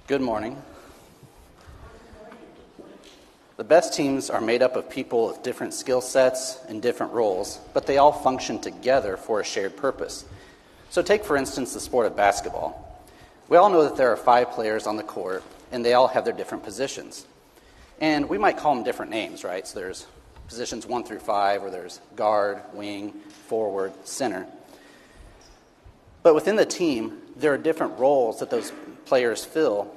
Good morning. The best teams are made up of people with different skill sets and different roles, but they all function together for a shared purpose. So take, for instance, the sport of basketball. We all know that there are 5 players on the court, and they all have their different positions. And we might call them different names, right? So there's positions 1 through 5, or there's guard, wing, forward, center. But within the team, there are different roles that those players fill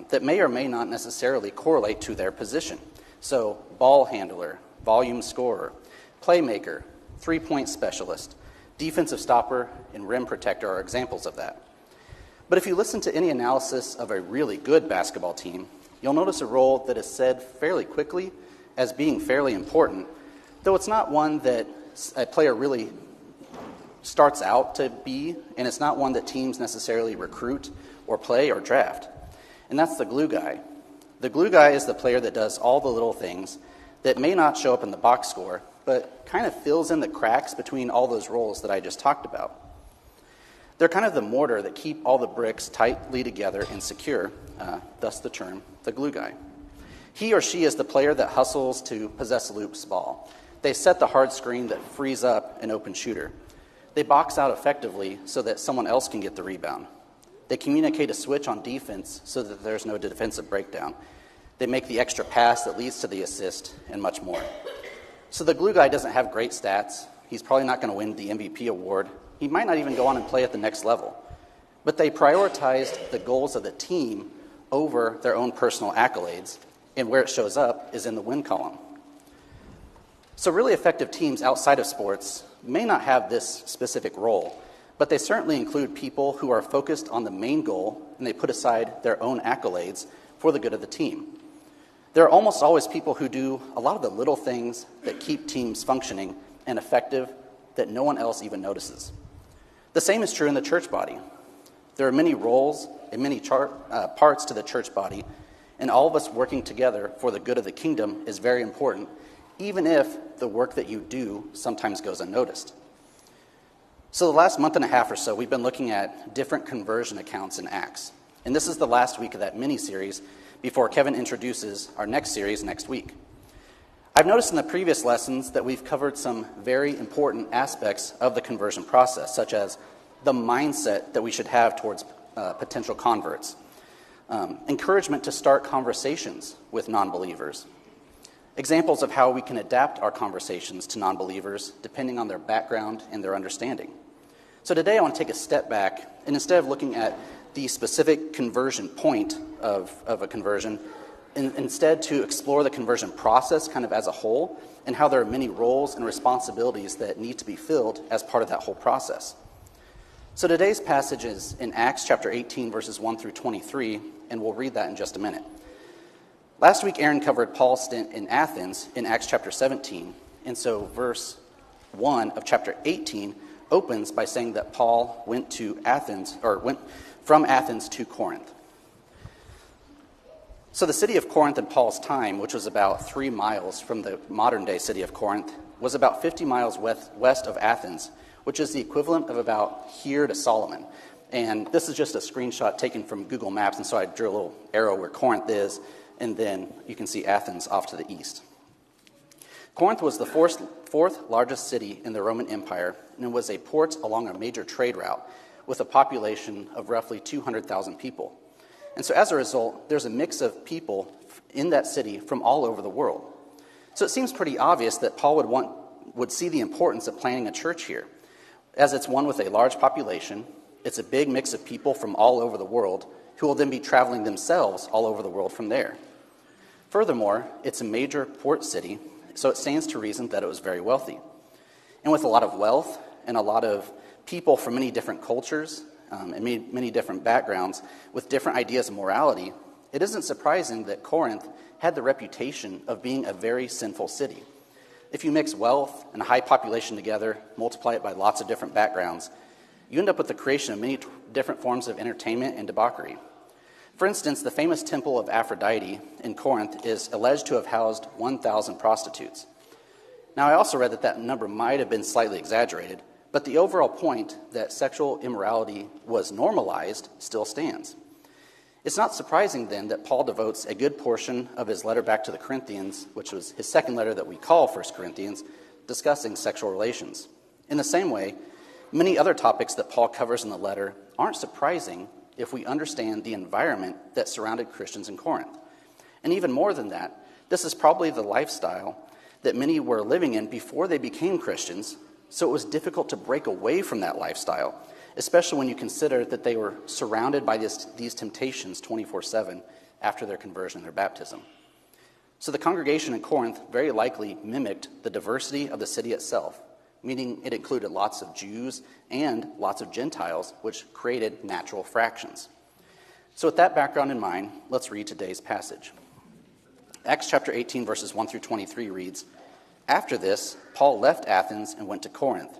that may or may not necessarily correlate to their position. So ball handler, volume scorer, playmaker, three-point specialist, defensive stopper, and rim protector are examples of that. But if you listen to any analysis of a really good basketball team, you'll notice a role that is said fairly quickly as being fairly important, though it's not one that a player really starts out to be, and it's not one that teams necessarily recruit or play or draft. And that's the glue guy. The glue guy is the player that does all the little things that may not show up in the box score, but kind of fills in the cracks between all those roles that I just talked about. They're kind of the mortar that keep all the bricks tightly together and secure, thus the term, the glue guy. He or she is the player that hustles to possess a loose ball. They set the hard screen that frees up an open shooter. They box out effectively so that someone else can get the rebound. They communicate a switch on defense so that there's no defensive breakdown. They make the extra pass that leads to the assist, and much more. So the glue guy doesn't have great stats. He's probably not going to win the MVP award. He might not even go on and play at the next level. But they prioritized the goals of the team over their own personal accolades, and where it shows up is in the win column. So really effective teams outside of sports may not have this specific role, but they certainly include people who are focused on the main goal, and they put aside their own accolades for the good of the team. There are almost always people who do a lot of the little things that keep teams functioning and effective that no one else even notices. The same is true in the church body. There are many roles and many parts to the church body, and all of us working together for the good of the kingdom is very important, even if the work that you do sometimes goes unnoticed. So the last month and a half or so, we've been looking at different conversion accounts in Acts. And this is the last week of that mini-series before Kevin introduces our next series next week. I've noticed in the previous lessons that we've covered some very important aspects of the conversion process, such as the mindset that we should have towards potential converts, encouragement to start conversations with non-believers, examples of how we can adapt our conversations to non-believers depending on their background and their understanding. So today I want to take a step back, and instead of looking at the specific conversion point of a conversion, instead to explore the conversion process kind of as a whole, and how there are many roles and responsibilities that need to be filled as part of that whole process. So today's passage is in Acts chapter 18, verses 1 through 23, and we'll read that in just a minute. Last week, Aaron covered Paul's stint in Athens in Acts chapter 17, and so verse 1 of chapter 18 opens by saying that Paul went from Athens to Corinth. So the city of Corinth in Paul's time, which was about 3 miles from the modern-day city of Corinth, was about 50 miles west of Athens, which is the equivalent of about here to Solomon. And this is just a screenshot taken from Google Maps, and so I drew a little arrow where Corinth is, and then you can see Athens off to the east. Corinth was the fourth largest city in the Roman Empire, and it was a port along a major trade route with a population of roughly 200,000 people. And so as a result, there's a mix of people in that city from all over the world. So it seems pretty obvious that Paul would see the importance of planting a church here, as it's one with a large population. It's a big mix of people from all over the world who will then be traveling themselves all over the world from there. Furthermore, it's a major port city, so it stands to reason that it was very wealthy. And with a lot of wealth and a lot of people from many different cultures and many different backgrounds with different ideas of morality, it isn't surprising that Corinth had the reputation of being a very sinful city. If you mix wealth and a high population together, multiply it by lots of different backgrounds, you end up with the creation of many different forms of entertainment and debauchery. For instance, the famous temple of Aphrodite in Corinth is alleged to have housed 1,000 prostitutes. Now, I also read that number might have been slightly exaggerated, but the overall point that sexual immorality was normalized still stands. It's not surprising then that Paul devotes a good portion of his letter back to the Corinthians, which was his second letter that we call 1 Corinthians, discussing sexual relations. In the same way, many other topics that Paul covers in the letter aren't surprising if we understand the environment that surrounded Christians in Corinth. And even more than that, this is probably the lifestyle that many were living in before they became Christians, so it was difficult to break away from that lifestyle, especially when you consider that they were surrounded by these temptations 24/7 after their conversion and their baptism. So the congregation in Corinth very likely mimicked the diversity of the city itself, meaning it included lots of Jews and lots of Gentiles, which created natural fractions. So with that background in mind, let's read today's passage. Acts chapter 18, verses 1 through 23 reads, "After this, Paul left Athens and went to Corinth,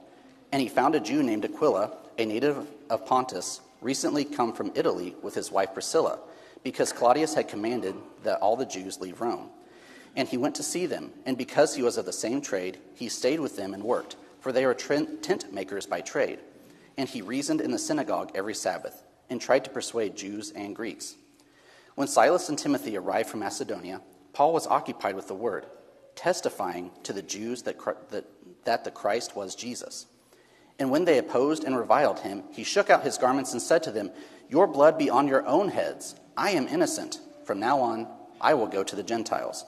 and he found a Jew named Aquila, a native of Pontus, recently come from Italy with his wife Priscilla, because Claudius had commanded that all the Jews leave Rome. And he went to see them, and because he was of the same trade, he stayed with them and worked, for they were tent makers by trade. And he reasoned in the synagogue every Sabbath, and tried to persuade Jews and Greeks. When Silas and Timothy arrived from Macedonia, Paul was occupied with the word, testifying to the Jews that the Christ was Jesus. And when they opposed and reviled him, he shook out his garments and said to them, 'Your blood be on your own heads. I am innocent. From now on, I will go to the Gentiles.'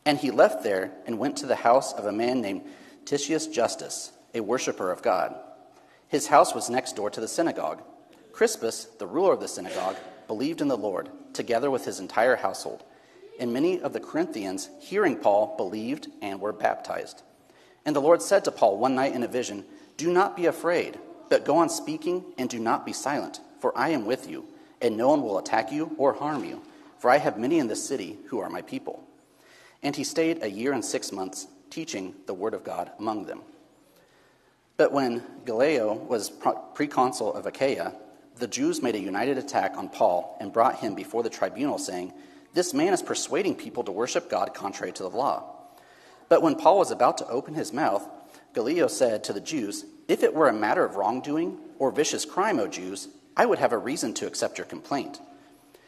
And he left there and went to the house of a man named Titius Justus, a worshiper of God. His house was next door to the synagogue. Crispus, the ruler of the synagogue, believed in the Lord, together with his entire household. And many of the Corinthians, hearing Paul, believed and were baptized. And the Lord said to Paul one night in a vision, 'Do not be afraid, but go on speaking and do not be silent, for I am with you, and no one will attack you or harm you, for I have many in this city who are my people.' And he stayed 1 year and 6 months, teaching the word of God among them. But when Gallio was proconsul of Achaia, the Jews made a united attack on Paul and brought him before the tribunal, saying, 'This man is persuading people to worship God contrary to the law.' But when Paul was about to open his mouth, Gallio said to the Jews, 'If it were a matter of wrongdoing or vicious crime, O Jews, I would have a reason to accept your complaint.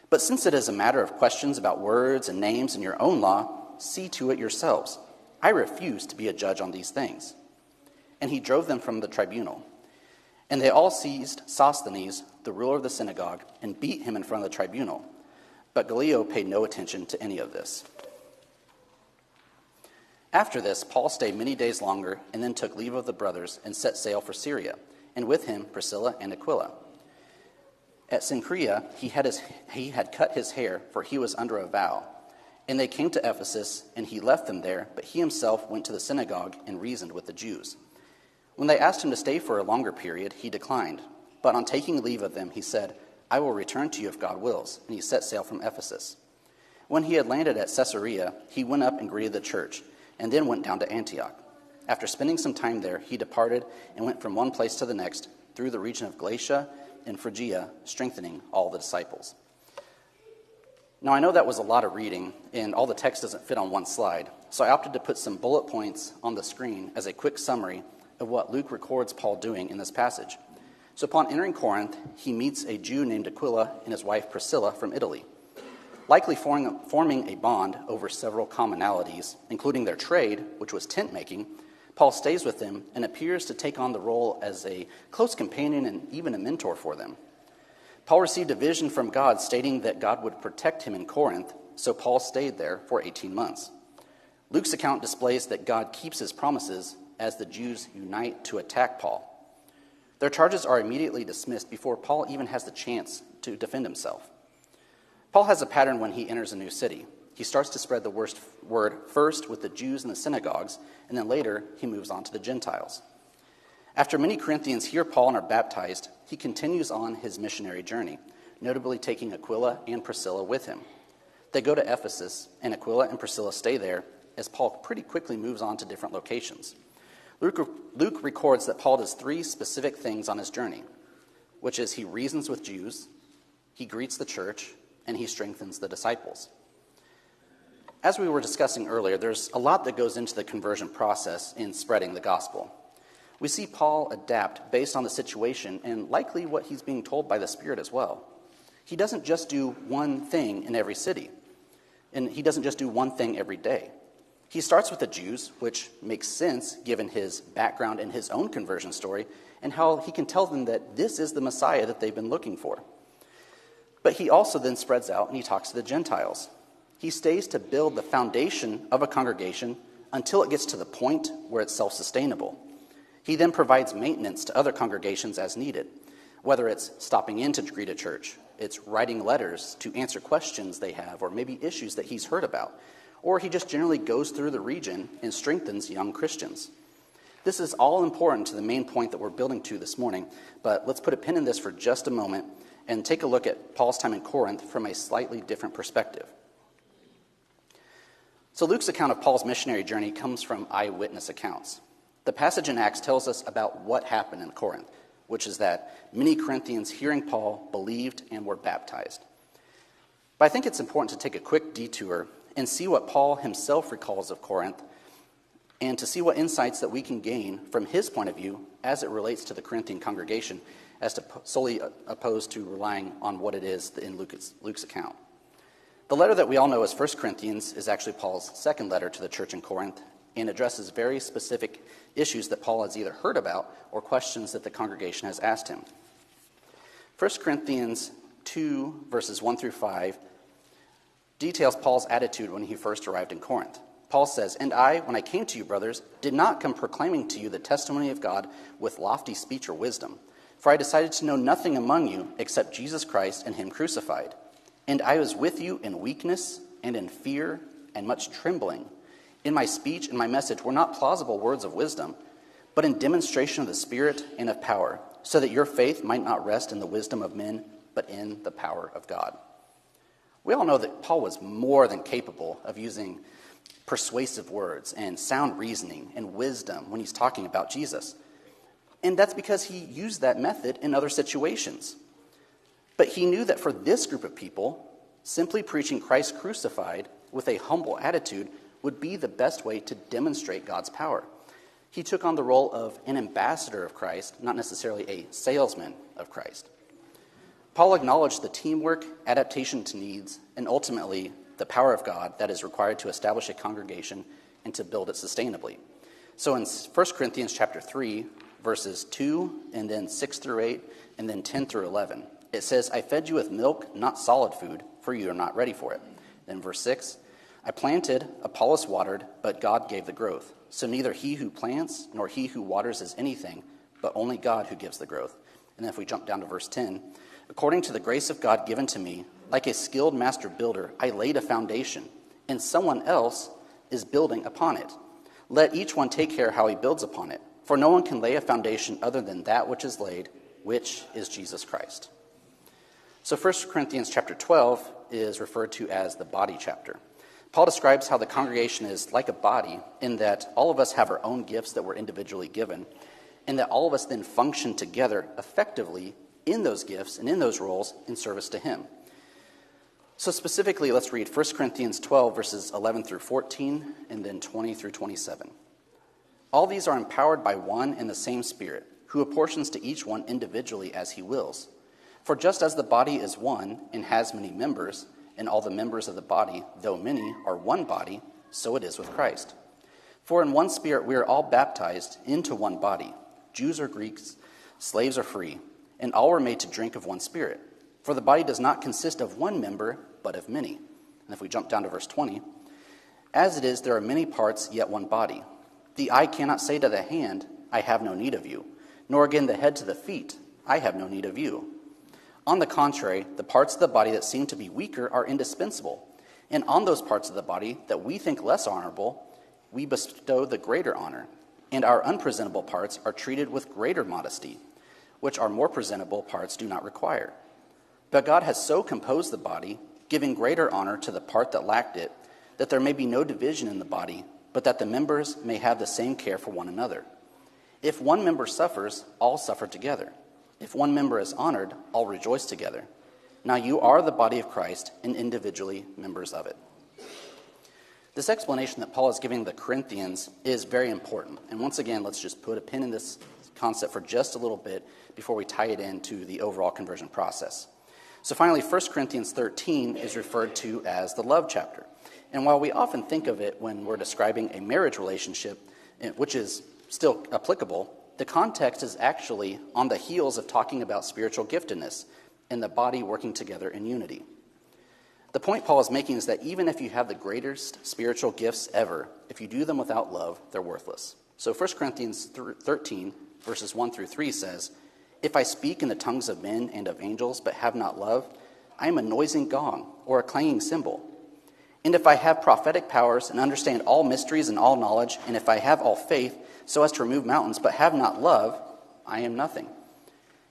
But since it is a matter of questions about words and names in your own law, see to it yourselves. I refuse to be a judge on these things.' And he drove them from the tribunal. And they all seized Sosthenes, the ruler of the synagogue, and beat him in front of the tribunal. But Gallio paid no attention to any of this. After this, Paul stayed many days longer and then took leave of the brothers and set sail for Syria, and with him Priscilla and Aquila. At Cenchrea, he had cut his hair, for he was under a vow. And they came to Ephesus, and he left them there, but he himself went to the synagogue and reasoned with the Jews. When they asked him to stay for a longer period, he declined. But on taking leave of them, he said, 'I will return to you if God wills,' and he set sail from Ephesus. When he had landed at Caesarea, he went up and greeted the church, and then went down to Antioch. After spending some time there, he departed and went from one place to the next through the region of Galatia and Phrygia, strengthening all the disciples." Now, I know that was a lot of reading, and all the text doesn't fit on one slide, so I opted to put some bullet points on the screen as a quick summary of what Luke records Paul doing in this passage. So upon entering Corinth, he meets a Jew named Aquila and his wife Priscilla from Italy. Likely forming a bond over several commonalities, including their trade, which was tent making, Paul stays with them and appears to take on the role as a close companion and even a mentor for them. Paul received a vision from God stating that God would protect him in Corinth, so Paul stayed there for 18 months. Luke's account displays that God keeps his promises as the Jews unite to attack Paul. Their charges are immediately dismissed before Paul even has the chance to defend himself. Paul has a pattern when he enters a new city. He starts to spread the word first with the Jews in the synagogues, and then later he moves on to the Gentiles. After many Corinthians hear Paul and are baptized, he continues on his missionary journey, notably taking Aquila and Priscilla with him. They go to Ephesus, and Aquila and Priscilla stay there, as Paul pretty quickly moves on to different locations. Luke records that Paul does 3 specific things on his journey, which is he reasons with Jews, he greets the church, and he strengthens the disciples. As we were discussing earlier, there's a lot that goes into the conversion process in spreading the gospel. We see Paul adapt based on the situation and likely what he's being told by the Spirit as well. He doesn't just do one thing in every city, and he doesn't just do one thing every day. He starts with the Jews, which makes sense given his background and his own conversion story, and how he can tell them that this is the Messiah that they've been looking for. But he also then spreads out and he talks to the Gentiles. He stays to build the foundation of a congregation until it gets to the point where it's self-sustainable. He then provides maintenance to other congregations as needed, whether it's stopping in to greet a church, it's writing letters to answer questions they have, or maybe issues that he's heard about, or he just generally goes through the region and strengthens young Christians. This is all important to the main point that we're building to this morning, but let's put a pin in this for just a moment and take a look at Paul's time in Corinth from a slightly different perspective. So Luke's account of Paul's missionary journey comes from eyewitness accounts. The passage in Acts tells us about what happened in Corinth, which is that many Corinthians hearing Paul believed and were baptized. But I think it's important to take a quick detour and see what Paul himself recalls of Corinth, and to see what insights that we can gain from his point of view as it relates to the Corinthian congregation, as to solely opposed to relying on what it is in Luke's account. The letter that we all know as 1 Corinthians is actually Paul's second letter to the church in Corinth, and addresses very specific issues that Paul has either heard about or questions that the congregation has asked him. 1 Corinthians 2, verses 1 through 5, details Paul's attitude when he first arrived in Corinth. Paul says, "And I, when I came to you, brothers, did not come proclaiming to you the testimony of God with lofty speech or wisdom, for I decided to know nothing among you except Jesus Christ and him crucified. And I was with you in weakness and in fear and much trembling. In my speech and my message were not plausible words of wisdom, but in demonstration of the Spirit and of power, so that your faith might not rest in the wisdom of men, but in the power of God." We all know that Paul was more than capable of using persuasive words and sound reasoning and wisdom when he's talking about Jesus. And that's because he used that method in other situations. But he knew that for this group of people, simply preaching Christ crucified with a humble attitude would be the best way to demonstrate God's power. He took on the role of an ambassador of Christ, not necessarily a salesman of Christ. Paul acknowledged the teamwork, adaptation to needs, and ultimately the power of God that is required to establish a congregation and to build it sustainably. So in 1 Corinthians chapter 3, verses 2, and then 6 through 8, and then 10 through 11, it says, "I fed you with milk, not solid food, for you are not ready for it." Then verse 6, "I planted, Apollos watered, but God gave the growth. So neither he who plants nor he who waters is anything, but only God who gives the growth." And then if we jump down to verse 10, "According to the grace of God given to me, like a skilled master builder, I laid a foundation, and someone else is building upon it. Let each one take care how he builds upon it, for no one can lay a foundation other than that which is laid, which is Jesus Christ." So 1 Corinthians chapter 12 is referred to as the body chapter. Paul describes how the congregation is like a body in that all of us have our own gifts that were individually given, and that all of us then function together effectively in those gifts and in those roles in service to him. So specifically, let's read 1 Corinthians 12, verses 11 through 14, and then 20 through 27. "All these are empowered by one and the same Spirit, who apportions to each one individually as he wills. For just as the body is one and has many members, and all the members of the body, though many, are one body, so it is with Christ. For in one Spirit we are all baptized into one body, Jews or Greeks, slaves or free, and all were made to drink of one Spirit. For the body does not consist of one member, but of many." And if we jump down to verse 20, "As it is, there are many parts, yet one body. The eye cannot say to the hand, 'I have no need of you,' nor again the head to the feet, 'I have no need of you.' On the contrary, the parts of the body that seem to be weaker are indispensable, and on those parts of the body that we think less honorable, we bestow the greater honor, and our unpresentable parts are treated with greater modesty, which our more presentable parts do not require. But God has so composed the body, giving greater honor to the part that lacked it, that there may be no division in the body, but that the members may have the same care for one another. If one member suffers, all suffer together. If one member is honored, all rejoice together. Now you are the body of Christ and individually members of it." This explanation that Paul is giving the Corinthians is very important. And once again, let's just put a pin in this concept for just a little bit before we tie it into the overall conversion process. So finally, 1 Corinthians 13 is referred to as the love chapter. And while we often think of it when we're describing a marriage relationship, which is still applicable, the context is actually on the heels of talking about spiritual giftedness and the body working together in unity. The point Paul is making is that even if you have the greatest spiritual gifts ever, if you do them without love, they're worthless. So 1 Corinthians 13, verses 1 through 3 says, "If I speak in the tongues of men and of angels, but have not love, I am a noisy gong or a clanging cymbal. And if I have prophetic powers and understand all mysteries and all knowledge, and if I have all faith so as to remove mountains, but have not love, I am nothing.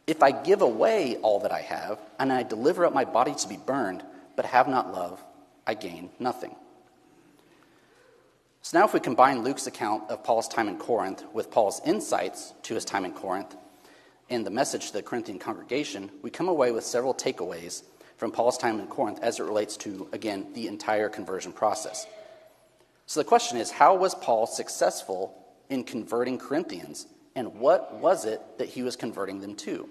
If I give away all that I have, and I deliver up my body to be burned, but have not love, I gain nothing." So now if we combine Luke's account of Paul's time in Corinth with Paul's insights to his time in Corinth and the message to the Corinthian congregation, we come away with several takeaways from Paul's time in Corinth as it relates to, again, the entire conversion process. So the question is, how was Paul successful in converting Corinthians, and what was it that he was converting them to?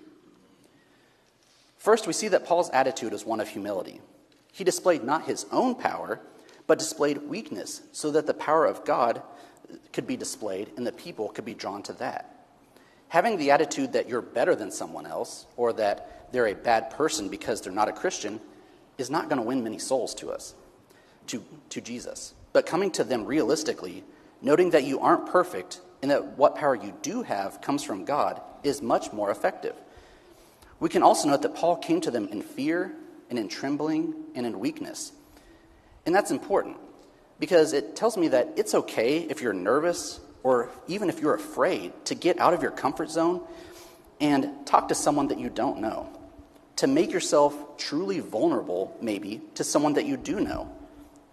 First, we see that Paul's attitude is one of humility. He displayed not his own power, but displayed weakness so that the power of God could be displayed and the people could be drawn to that. Having the attitude that you're better than someone else or that they're a bad person because they're not a Christian is not going to win many souls to us, to Jesus. But coming to them realistically, noting that you aren't perfect and that what power you do have comes from God is much more effective. We can also note that Paul came to them in fear and in trembling and in weakness. And that's important because it tells me that it's okay if you're nervous or even if you're afraid to get out of your comfort zone and talk to someone that you don't know, to make yourself truly vulnerable maybe to someone that you do know,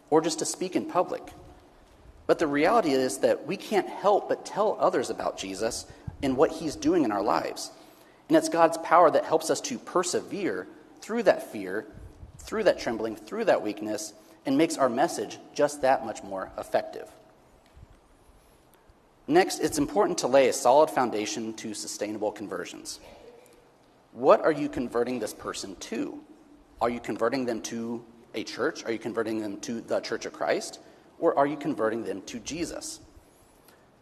or just to speak in public. But the reality is that we can't help but tell others about Jesus and what he's doing in our lives. And it's God's power that helps us to persevere through that fear, through that trembling, through that weakness, and makes our message just that much more effective. Next, it's important to lay a solid foundation to sustainable conversions. What are you converting this person to? Are you converting them to a church? Are you converting them to the Church of Christ? Or are you converting them to Jesus?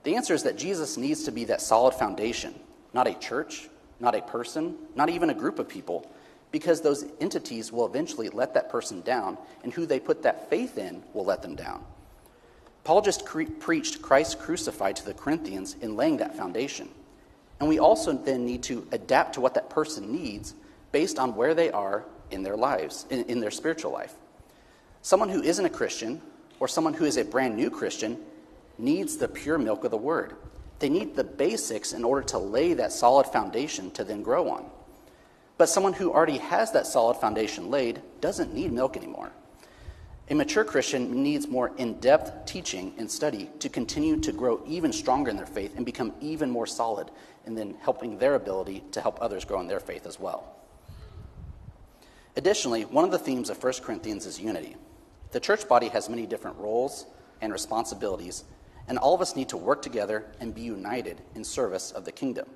The answer is that Jesus needs to be that solid foundation, not a church, not a person, not even a group of people, because those entities will eventually let that person down, and who they put that faith in will let them down. Paul just preached Christ crucified to the Corinthians in laying that foundation. And we also then need to adapt to what that person needs based on where they are in their lives, in their spiritual life. Someone who isn't a Christian, or someone who is a brand new Christian, needs the pure milk of the word. They need the basics in order to lay that solid foundation to then grow on. But someone who already has that solid foundation laid doesn't need milk anymore. A mature Christian needs more in-depth teaching and study to continue to grow even stronger in their faith and become even more solid, and then helping their ability to help others grow in their faith as well. Additionally, one of the themes of 1 Corinthians is unity. The church body has many different roles and responsibilities, and all of us need to work together and be united in service of the kingdom.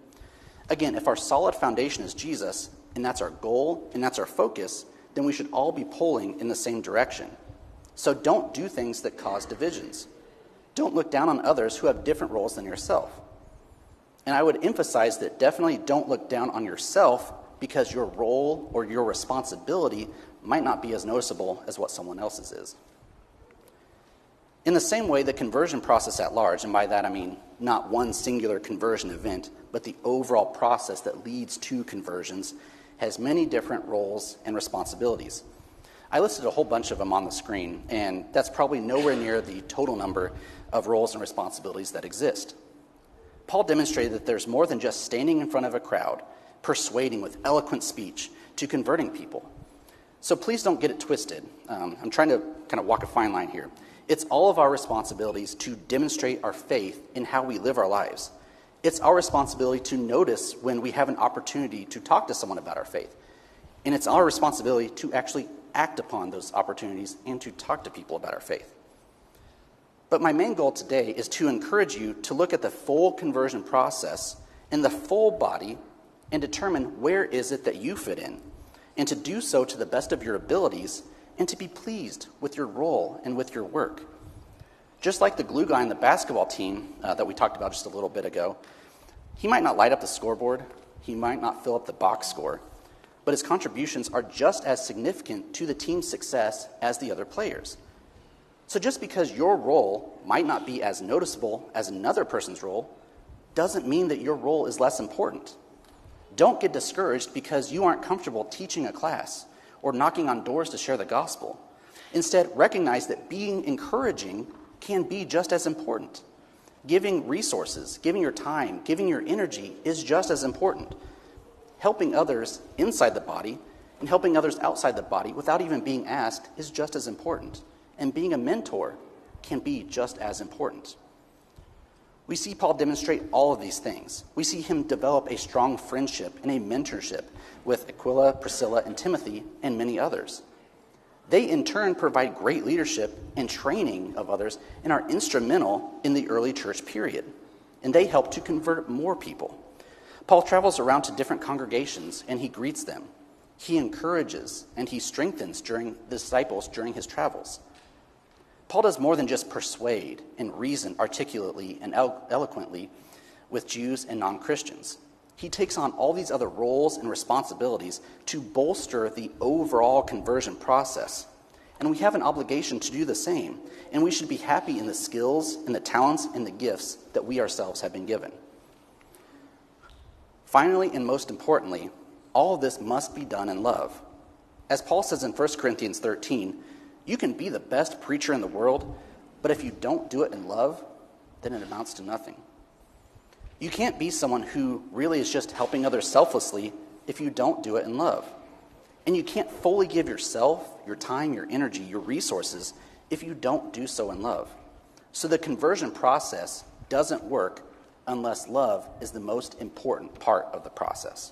Again, if our solid foundation is Jesus, and that's our goal, and that's our focus, then we should all be pulling in the same direction. So don't do things that cause divisions. Don't look down on others who have different roles than yourself. And I would emphasize that definitely don't look down on yourself because your role or your responsibility might not be as noticeable as what someone else's is. In the same way, the conversion process at large, and by that I mean not one singular conversion event, but the overall process that leads to conversions, has many different roles and responsibilities. I listed a whole bunch of them on the screen, and that's probably nowhere near the total number of roles and responsibilities that exist. Paul demonstrated that there's more than just standing in front of a crowd, persuading with eloquent speech, to converting people. So please don't get it twisted. I'm trying to kind of walk a fine line here. It's all of our responsibilities to demonstrate our faith in how we live our lives. It's our responsibility to notice when we have an opportunity to talk to someone about our faith. And it's our responsibility to actually act upon those opportunities and to talk to people about our faith. But my main goal today is to encourage you to look at the full conversion process and the full body and determine where is it that you fit in. and to do so to the best of your abilities, and to be pleased with your role and with your work. Just like the glue guy on the basketball team that we talked about just a little bit ago, he might not light up the scoreboard, he might not fill up the box score, but his contributions are just as significant to the team's success as the other players. So just because your role might not be as noticeable as another person's role doesn't mean that your role is less important. Don't get discouraged because you aren't comfortable teaching a class or knocking on doors to share the gospel. Instead, recognize that being encouraging can be just as important. Giving resources, giving your time, giving your energy is just as important. Helping others inside the body and helping others outside the body without even being asked is just as important. And being a mentor can be just as important. We see Paul demonstrate all of these things. We see him develop a strong friendship and a mentorship with Aquila, Priscilla, and Timothy, and many others. They, in turn, provide great leadership and training of others and are instrumental in the early church period. And they help to convert more people. Paul travels around to different congregations, and he greets them. He encourages and he strengthens the disciples during his travels. Paul does more than just persuade and reason articulately and eloquently with Jews and non-Christians. He takes on all these other roles and responsibilities to bolster the overall conversion process. And we have an obligation to do the same. And we should be happy in the skills and the talents and the gifts that we ourselves have been given. Finally, and most importantly, all of this must be done in love. As Paul says in 1 Corinthians 13, you can be the best preacher in the world, but if you don't do it in love, then it amounts to nothing. You can't be someone who really is just helping others selflessly if you don't do it in love. And you can't fully give yourself, your time, your energy, your resources if you don't do so in love. So the conversion process doesn't work unless love is the most important part of the process.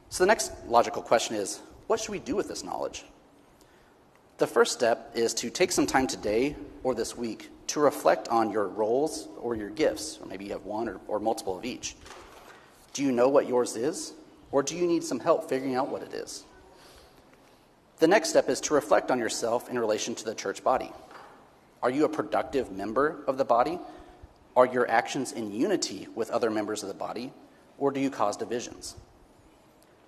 So the next logical question is, what should we do with this knowledge? The first step is to take some time today or this week to reflect on your roles or your gifts, or maybe you have one or multiple of each. Do you know what yours is, or do you need some help figuring out what it is? The next step is to reflect on yourself in relation to the church body. Are you a productive member of the body? Are your actions in unity with other members of the body, or do you cause divisions?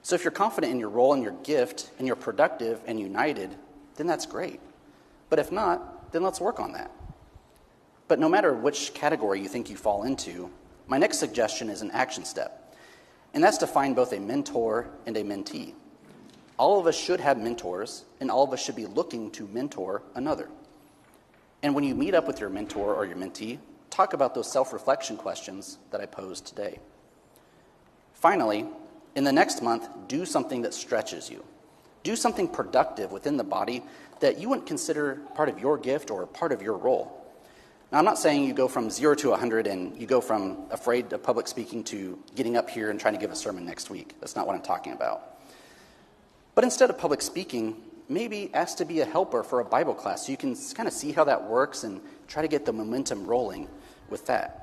So if you're confident in your role and your gift, and you're productive and united, then that's great. But if not, then let's work on that. But no matter which category you think you fall into, my next suggestion is an action step. And that's to find both a mentor and a mentee. All of us should have mentors, and all of us should be looking to mentor another. And when you meet up with your mentor or your mentee, talk about those self-reflection questions that I posed today. Finally, in the next month, do something that stretches you. Do something productive within the body that you wouldn't consider part of your gift or part of your role. Now, I'm not saying you go from 0 to 100 and you go from afraid of public speaking to getting up here and trying to give a sermon next week. That's not what I'm talking about. But instead of public speaking, maybe ask to be a helper for a Bible class so you can kind of see how that works and try to get the momentum rolling with that.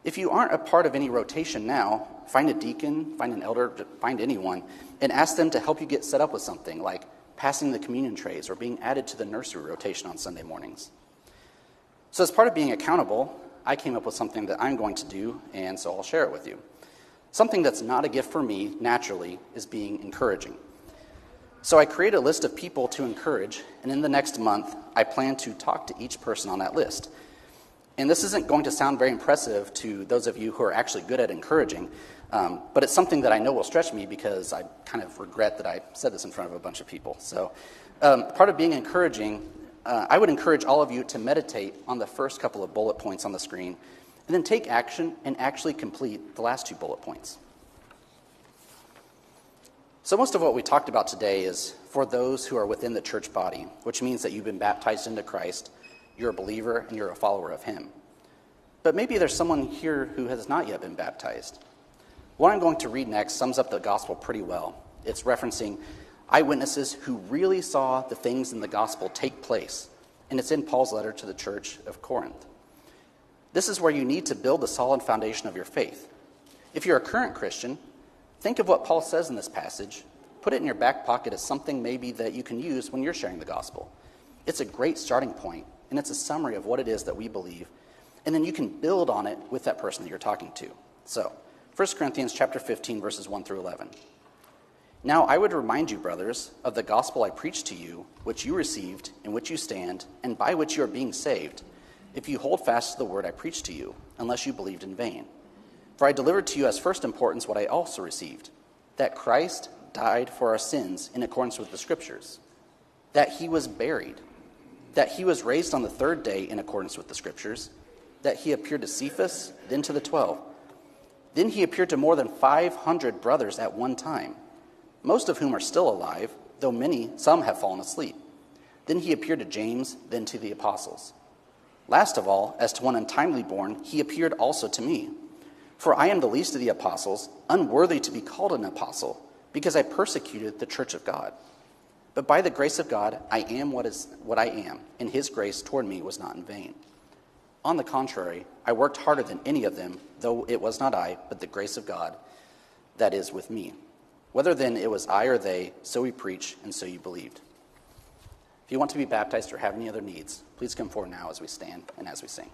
If you aren't a part of any rotation now, find a deacon, find an elder, find anyone, and ask them to help you get set up with something like passing the communion trays or being added to the nursery rotation on Sunday mornings. So as part of being accountable, I came up with something that I'm going to do, and so I'll share it with you. Something that's not a gift for me, naturally, is being encouraging. So I created a list of people to encourage, and in the next month, I plan to talk to each person on that list. And this isn't going to sound very impressive to those of you who are actually good at encouraging, but it's something that I know will stretch me because I kind of regret that I said this in front of a bunch of people. So part of being encouraging, I would encourage all of you to meditate on the first couple of bullet points on the screen, and then take action and actually complete the last 2 bullet points. So most of what we talked about today is for those who are within the church body, which means that you've been baptized into Christ, you're a believer, and you're a follower of him. But maybe there's someone here who has not yet been baptized. What I'm going to read next sums up the gospel pretty well. It's referencing eyewitnesses who really saw the things in the gospel take place, and it's in Paul's letter to the church of Corinth. This is where you need to build a solid foundation of your faith. If you're a current Christian, Think of what Paul says in this passage. Put it in your back pocket as something maybe that you can use when you're sharing the gospel. It's a great starting point, and it's a summary of what it is that we believe. And then you can build on it with that person that you're talking to. So, 1 Corinthians chapter 15, verses 1 through 11. Now I would remind you, brothers, of the gospel I preached to you, which you received, in which you stand, and by which you are being saved, if you hold fast to the word I preached to you, unless you believed in vain. For I delivered to you as first importance what I also received, that Christ died for our sins in accordance with the Scriptures, that he was buried, that he was raised on the third day in accordance with the Scriptures, that he appeared to Cephas, then to the 12. Then he appeared to more than 500 brothers at one time, most of whom are still alive, though some have fallen asleep. Then he appeared to James, then to the apostles. Last of all, as to one untimely born, he appeared also to me. For I am the least of the apostles, unworthy to be called an apostle, because I persecuted the church of God. But by the grace of God, I am what I am, and his grace toward me was not in vain. On the contrary, I worked harder than any of them, though it was not I, but the grace of God that is with me. Whether then it was I or they, so we preach, and so you believed. If you want to be baptized or have any other needs, please come forward now as we stand and as we sing.